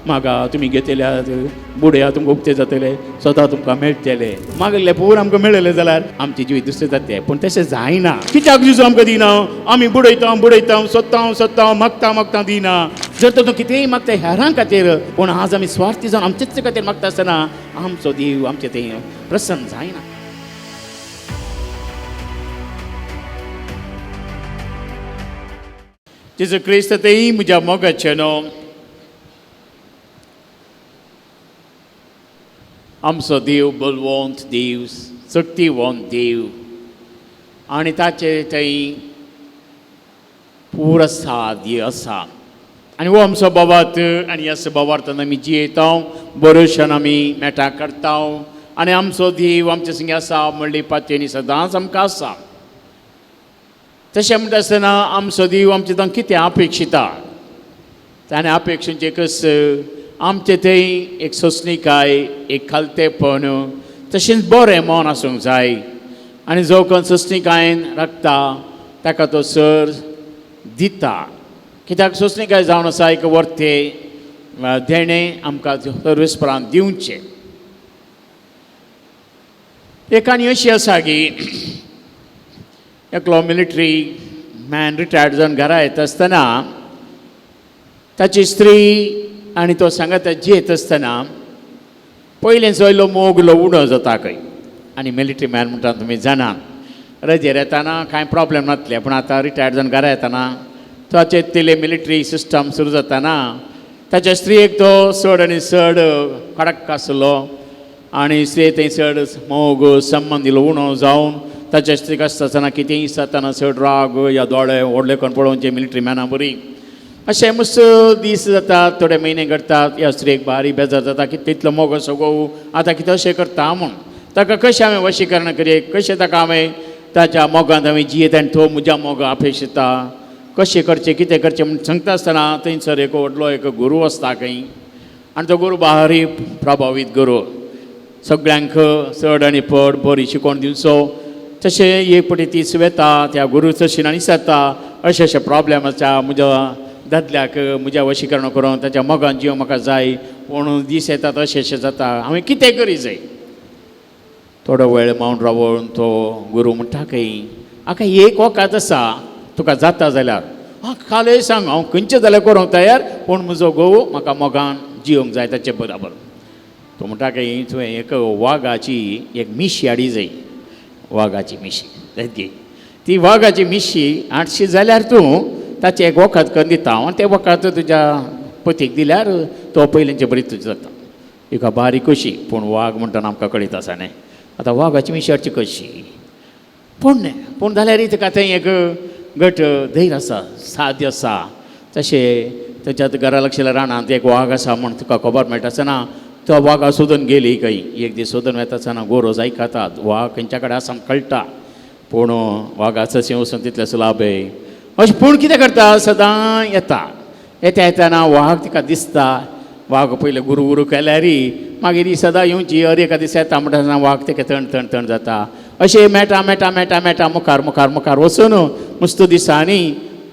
म्हाका तुमी घेतल्यात बुडया तुमकां उक्ते जातले स्वता तुमकां मेळटले मागले पूर आमकां मेळले जाल्यार आमचे जीव दुसरे जातले पूण तशें जायना कित्याक दिसून आमकां दिना आमी बुडयता सोदता मागता दिना जर तर तूं कितेंय मागता हेरां खातीर पूण आज आमी स्वार्थी जावन आमचेच खातीर मागता आसतना आमचो देव आमचें तें प्रसन्न जायना. जेजू क्रिस्त तेही म्हज्या मोगाचे न्हू आमचो देव बलवंत देव शक्तिवंत देव आनी ताचे थंय पुरो साध्य आसा आनी हो आमचो बोवात आनी ह्या बोवार्थान आमी जियेता बरोवशान आमी मेटा करता आनी आमचो देव आमचे संगे आसा म्हणली पातयेनी सदांच आमकां आसा. तशें म्हणटा आसतना आमचो देव आमचे थंय कितें अपेक्षिता ताणें अपेक्षेचें एकच आमचे थंय एक सोंसणीकाय एक खालतेपण तशेंच बरें मन आसूंक जाय आनी जो कोण सोंसणीकायेन राखता ताका तो सर दिता कित्याक सोंसणीकाय जावन आसा एक वर्ते देणें आमकां सर्वेस्परान दिवचें. एक आनी अशी आसा की एकलो मिलिटरी मॅन रिटायर्ड जावन घरा येता आसतना ताची स्त्री आनी तो सांगाता जियेत आसतना पयलें चोयलो मोगलो उणो जाता खंय आनी मिलिटरी मॅन म्हणटा तुमी जाणा रजेर येताना कांय प्रॉब्लेम नासले पूण आतां रिटायर्ड जावन घरा येताना ताचे तेले मिलिटरी सिस्टम सुरू जाताना ताच्या स्त्रीयेक तो चड आनी चड कडक आसलो आनी स्त्री थंय चड मोग संबंद दिलो उणो जावन ताच्या स्त्रीक आसतना कितेंय जाताना चड राग या दोळे व्हडले करून पळोवचे मिलिटरी मॅना बरी अशें मस्त दीस जातात थोडे म्हयने घडटात ह्या स्त्रीक बारी बेजार जाता की तितलो मोगो सगळो आतां कितें अशें करता म्हूण ताका कशें हांवें वशीकरण करये कशें ताका हांवें ताच्या मोगांत हांवें जियेत आनी तो म्हज्या मोगा अपेक्षिता कशें करचें कितें करचें म्हूण सांगता आसतना थंयसर एक व्हडलो एक गुरू आसता खंय आनी तो गुरू बारी प्रभावीत गुरू सगळ्यांक चड आनी पड बरी शिकोवन दिवचो तशें एक पटी ती सुवेता त्या गुरू तशी आनी जाता अशें अशें प्रॉब्लेम आसा म्हज्या दादल्याक म्हज्या वशीकरण करून ताच्या मोगान जीव म्हाका जाय पूण दीस येतात अशें अशें जाता हांवें कितें करी जाय. थोडो वेळ मावन रावून तो गुरू म्हणटा खंय आका एक वखद आसा तुका जाता जाल्यार खाले सांग हांव खंयचें जाल्यार करूंक तयार पूण म्हजो घोव म्हाका मोगान जिवंक जाय ताचे बराबर. तो म्हणटा खंय तुवें एक वागाची एक मिशी हाडी जाय वागाची मिशी घे ती वागाची मिशी हाडशी जाल्यार तूं ताचें एक वखद करून दिता आनी तें वखद तुज्या पतीक दिल्यार तो पयलींचे बरी तुजें जाता. एक बारीक कशी पूण वाग म्हणटना आमकां कळीत आसा न्ही आतां वागाची मिशी हाडची कशी पूण जाल्यार ताका थंय एक गट धैर्य आसा साध्य आसा तशें ताच्यात घरा लागशिल्ल्या रानांत एक वाग आसा म्हूण तुका खबर मेळटा आसतना तो वागा सोदून गेली खंय एक दीस सोदून वता आसतना गोरोज आयकतात वाग खंयच्या कडेन आसा कळटा पूण वागाचो अशें वचून तितलें सुलाबे अशें पूण कितें करता सदां येता येताना वाग तिका दिसता वाग पयलें गुरू केल्यारी मागीर ही सदां येवची अरे एका दीस येता म्हणटा वाग तेका तण जाता अशें मेटा मुखार वचून मस्त दिसांनी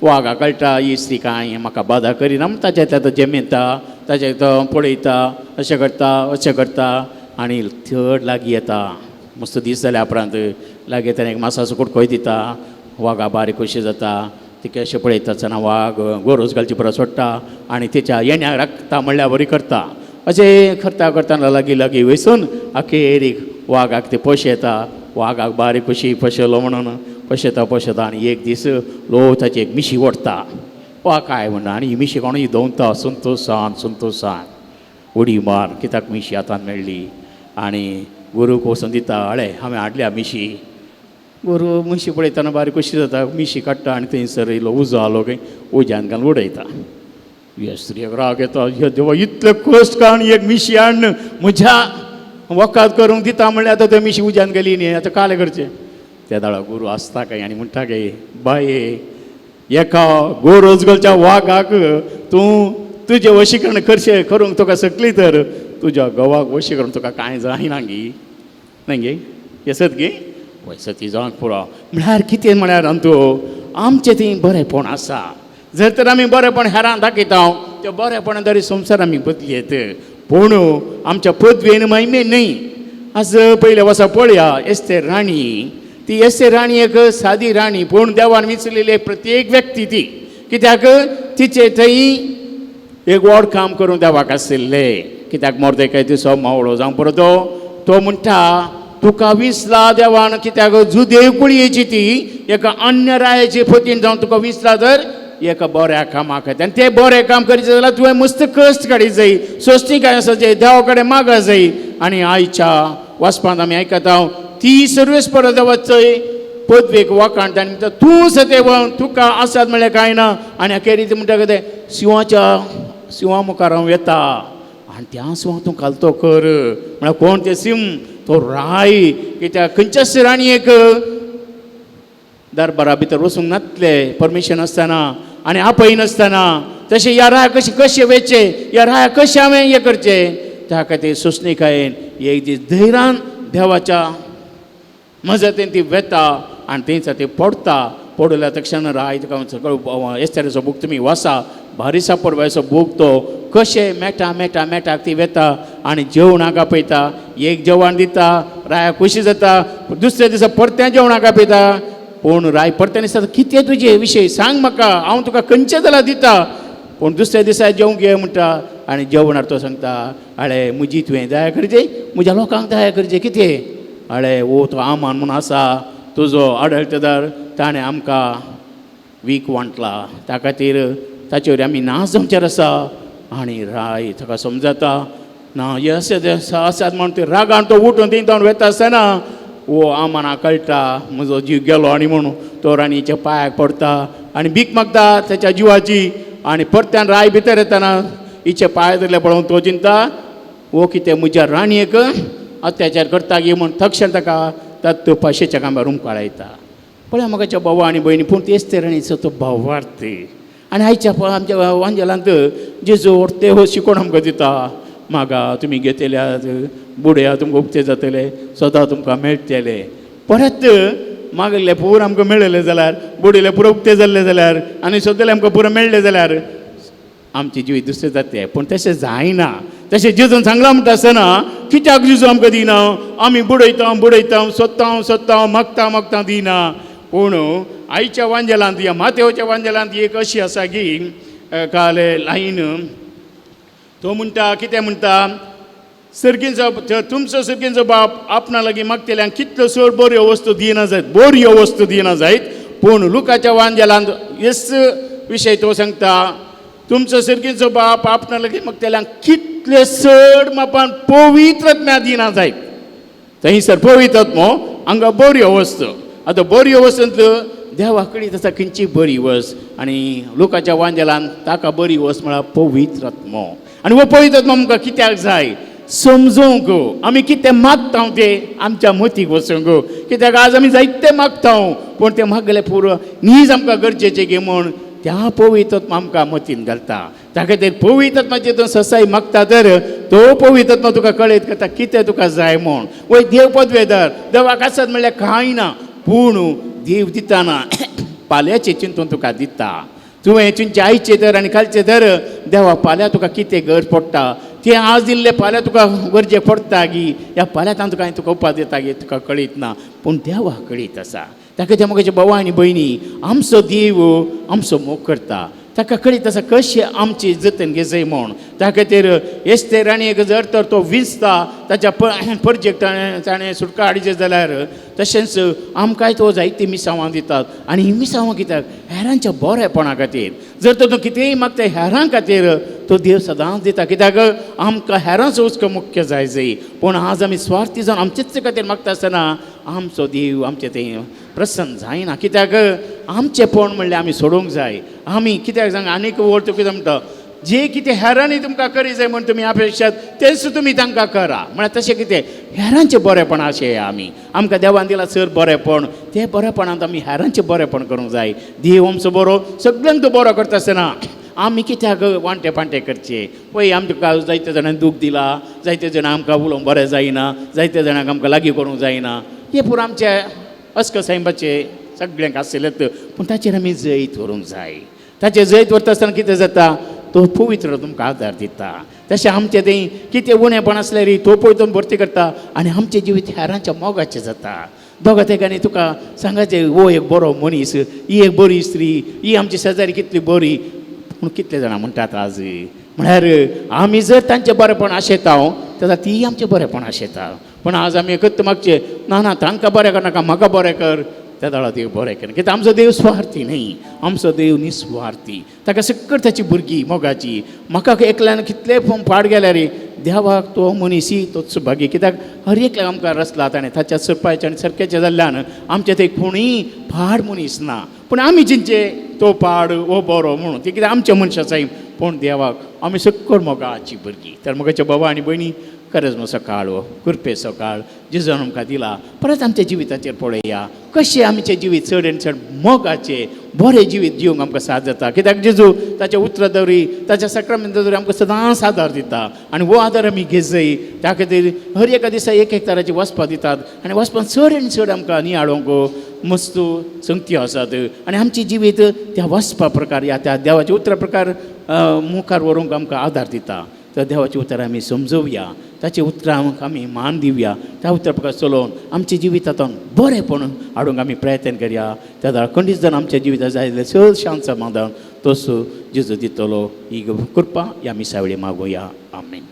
वागा कळटा ही स्त्री कांय म्हाका बाधा करिना म्हण ताचें तो जेमेता ताचें तो पळयता अशें करता आनी चड लागीं येता मस्त दीस जाल्या उपरांत लागीं येतना एक मासाचो कुडकोय दिता वागा बारीक कशी जाता तिका अशें पळयता आसतना वाग गोरोज घालची परत सोडटा आनी तिच्या येण्याक राखता म्हणल्यार बरी करता अशें करता लागीं वयसून अखेरीक वागाक ते पयशे येता वागाक बारीक कशी पशेलो म्हणून पशेता आनी एक दीस लो ताची एक मिशी ओडटा वा काय म्हणटा आनी ही मिशी कोण ही धोवता संतोशान उडी मार कित्याक मिशी हातान मेळ्ळी आनी गुरूक वचून दिता हळे हांवें हाडल्या मिशी गुरू मिशी पळयतना बारीक कशी जाता मिशी काडटा आनी थंयसर इल्लो उजो आलो खंय उज्यान घालून उडयता. ह्या स्त्रीयेक राग येता हे देवा इतले कश्ट काडून एक मिशी हाडून म्हज्या वखद करूंक दिता म्हणल्यार आतां त्यो मिशी उज्यान गेली न्ही आतां कालें करचें. त्या दाडा गुरू आसता काय आनी म्हणटा गे बाये एका गोरोजगलच्या वागाक तूं तुजें वशीकरण करचें करूंक तुका सकली तर तुज्या घोवाक वशीकरण तुका कांय जायना गे न्हय गे येसत गे वयसती जावंक पुरो म्हळ्यार कितें म्हळ्यार तूं आमचें थंय बरेंपण आसा जर तर आमी बरेंपण हेरांक दाखयता त्या बऱ्यापणा तरी संसार आमी बदलयेत पूण आमच्या पदवेन महिमे न्ही आज पयले वर्सा पळया एस्तेर राणी ती एस्तेर राणी एक सादी राणी पूण देवान विचरलेली प्रत्येक व्यक्ती ती कित्याक तिचे थंय एक व्हड काम करून देवाक आशिल्ले कित्याक मोर्देकाय तिचो मावळो जावं परतो तो म्हणटा तुका विसला देवान कित्याक जुदेव कुळयेची ती एका अन्य रायाची पतीन जावन तुका विसला तर एका बऱ्या कामाक खातीर आनी तें बरें काम करीत जाल्यार तुवें मस्त कश्ट काडीत जाय सोश्टीकाय आसा जे देवा कडेन मागा जाय आनी आयच्या वचपांत आमी आयकता ती सर्वेस्पर देवाचोय पदवेक वखाण आनी म्हणटा तूं सतेव तुका आसात म्हणल्यार कांय ना आनी अखेरीत म्हणटा कितें शिवा मुखार हांव येता आनी त्या शिवाक तूं कालतो कर म्हळ्यार कोण तें सिंह तो राय कित्याक खंयच्याच राणयेक दरबारा भितर वचूंक नासले परमिशन आसतना आनी आपय नासतना तशें ह्या राया कशें वेचे ह्या राया कशें हांवें हें करचें त्या खातीर सुस्निकायेन एक दीस धैर्यान देवाच्या मजतीन ती वेता आनी थंयच ती पडटा पडल्या तक्षण राय तुका सगळो एस्तेराचो बूक तुमी वाचा भारी सापडवाचो बूक तो कशें मेटाक ती वेता आनी जेवणाक आपयता एक जेवण दिता राया खुशी जाता दुसऱ्या दिसा परतें जेवणाक आपयता पूण राय परतें दिसता कितें तुजे विशय सांग म्हाका हांव तुका खंयचें जाल्यार दिता पूण दुसऱ्या दिसा जेवंक घे म्हणटा आनी जेवणार तो सांगता आळे म्हजी तुवें दया करचें म्हज्या लोकांक दया करचें कितें आळे ओ तो आमान म्हूण आसा तुजो आडळतेदार ताणें आमकां वीक वांटला त्या खातीर ताचे वरी आमी नाच जमचेर आसा आनी राय ताका समजता ना हे आसात म्हूण ते रागान तो उठून थिंग वेता आसतना वो आमाना कळटा म्हजो जीव गेलो आनी म्हणून तो राणीच्या पांयाक पडटा आनी भीक मागता ताच्या जिवाची आनी परत्यान राय भितर येतना हिचे पांय धरले पळोवन तो चिंता वो कितें म्हज्या राणयेक अत्याचार करता गे म्हूण तक्षण ताका तातूं पाशेच्या कामार रूमकाळयता पळय म्हाकाच्या भावा आनी भयणी पूण तेच ते राणीचो तो भावार्थ आनी आयच्या आमच्या वांजेलांत जेजू ते हो शिकोवन आमकां दिता मागा तुमी घेतल्यात बुडया तुमकां उक्ते जातले सदां तुमकां मेळटले परत मागले पुरो आमकां मेळ्ळले जाल्यार बुडयले पुरो उक्ते जाल्ले जाल्यार आनी सद्दले आमकां पुरो मेळ्ळे जाल्यार आमचे जीव दुसरे जाते पूण तशें जायना तशें जेजून सांगलां म्हणटा आसतना कित्याक जेजू आमकां दिना आमी बुडयता सोदता मागता दिना पूण आयच्या वांजेलांत या माथेवच्या वांजेलांत एक अशी आसा की काले लायन तो म्हणटा कितें म्हणटा सर्गींचो तुमचो सर्गींचो बाप आपणा लागीं मागतल्यांक कितल्यो चड बऱ्यो वस्तू दिना जायत पूण लुकाच्या वांजेलांत हेच विशय तो सांगता तुमचो सर्गींचो बाप आपणा लागीं मागतल्यांक कितले चड मापान पवित्रत्म्या दिना जायत थंयसर पवित्रत्मो हांगा बऱ्यो वस्तू आतां बऱ्यो वस्तूंतल्यो देवा कडेन आसा खंयची बरी वस्त आनी लोकांच्या वांजेलांत ताका बरी वस्त म्हळ्यार पवित्रत्मो आनी हो पवित्रत्मो आमकां कित्याक जाय समजूंक आमी कितें मागता तें आमच्या मतीक वचूंक कित्याक आज आमी जायते मागता पूण तें मागले पुरो न्हीज आमकां गरजेचें गे म्हूण त्या पवित्रत्मा आमकां मतीन घालता त्या खातीर पवित्रत्माचे तूं ससाई मागता तर तो पवित्रत्मा तुका कळयत करता कितें तुका जाय म्हूण वय देव पदवेदार देवाक आसत म्हणल्यार कांय ना पूण देव दिताना पाल्याचें चिंतून तुका दिता तुवें तुमचे आयचे तर आनी कालचे तर देवा फाल्यां तुका कितें गरज पडटा तें आज दिल्लें फाल्यां तुका गरजे पडटा गी ह्या फाल्यांत तुका उपास दिता गे तुका कळीत ना पूण देवा कळीत आसा ताका ते म्हजे भावा आनी भयणी आमचो देव आमचो मोग करता ताका कळीत आसा कशें आमची जतन घेजय म्हूण त्या खातीर एस्तेर राणयेक जर तर तो विंचता ताच्या परजेक ताणें सुटका हाडचे जाल्यार तशेंच आमकांय तो जायती मिसांवां दितात आनी ही मिसांवां कित्याक हेरांच्या बरेपणा खातीर जर तर तूं कितेंय मागता हेरां खातीर तो देव सदांच दिता कित्याक आमकां हेरांचो हुस्को मुख्य जाय पूण आज आमी स्वार्थी जावन आमचेच खातीर मागता आसतना आमचो देव आमचें तें प्रसन्न जायना कित्याक आमचेपण म्हणल्यार आमी सोडूंक जाय आमी कित्याक सांग आनीक व्हड कितें म्हणटा जे कितें हेरांनी तुमकां करी जाय म्हण तुमी अपेक्षात तेच तुमी तांकां करा म्हळ्यार तशें कितें हेरांचें बरेपण अशें आमी आमकां देवान दिलां चड बरेपण ते बरेपणांत आमी हेरांचें बरेपण करूंक जाय देव आमचो बरो सगळ्यांक तो बरो करता आसतना आमी कित्याक वांटे पांटे करचे पळय आमकां जायते जाणांक दूख दिलां जायते जाणां आमकां उलोवंक बरें जायना जायते जाणांक आमकां लागीं करूंक जायना हे पुरो आमचे अस्क सायबाचे सगळ्यांक आसलेत पूण ताचेर आमी जैत व्हरूंक जाय ताचेर जैत व्हरता आसतना कितें जाता तो पवित्र तुमकां आदार दिता. तशें आमचें तें कितें उणेंपण आसलें रे तो पळय तो भरती करता आनी आमचें जिवीत हेरांच्या मोगाचें जाता. दोगा तेगांनी तुका सांगाचें हो एक बरो मनीस, ही एक बरी स्त्री, ही आमची शेजारी कितली बरी. पूण कितले जाणां म्हणटात आज म्हळ्यार आमी जर तांचें बरेंपण आशेता जाल्यार ती आमचें बरेंपण आशेता. पूण आज आमी एकच मागचें ना ना तांकां बरें करनाका म्हाका बरें कर. त्या वेळार देव बरें केलें कित्याक आमचो देव स्वार्थी न्ही, आमचो देव निस्वार्थी. ताका सकट ताची भुरगीं मोगाची म्हाका एकल्यान कितले फाट गेल्या रे देवाक तो मनीसी तोच सुभागी. कित्याक हर एकल्याक आमकां रचला ताणें ताच्या सरपायचे आनी सारकेचे जाल्ल्यान आमचे थंय कोणीय फाड मनीस ना. पूण आमी चिंतचे तो पाड हो बरो म्हणून ती कित्याक आमच्या मनशाचाय. पूण देवाक आमी सकट मोगाची भुरगीं. तर मोगाच्या बाबा आनी भयणी खरेंच मो सकाळ हो कृपे सकाळ जेजून आमकां दिला. परत आमच्या जिविताचेर पळया कशें आमचें जिवीत चड आनी चड मोगाचें बरें जिवीत जिवंक आमकां साथ जाता. कित्याक जेजू ताच्या उतर दवरी ताच्या सक्रमेंत दवरी आमकां सदांच आदार दिता आनी हो आदार आमी घेत जाय. त्या खातीर हर एका दिसा एक एक तरांची वचपां दितात आनी वचपान चड आनी चड आमकां नियाळोवंक मस्त संगती आसात आनी आमची जिवीत त्या वचपा प्रकार या त्या देवाच्या उतरा प्रकार मुखार व्हरूंक आमकां आदार दिता. तर देवाची उतरां आमी समजोवया, ताच्या उतरांक आमी मान दिवया, त्या उतरा प्रकार चलोवन आमच्या जिवितांत बरेंपण हाडूंक आमी प्रयत्न करया. त्या वेळार खंडीत जावन आमच्या जिवितांत जाय जाल्यार चड शांत समाधान तोच जेजू दितलो. ही कृपा ह्या मिसावळी मागुया. आमेन.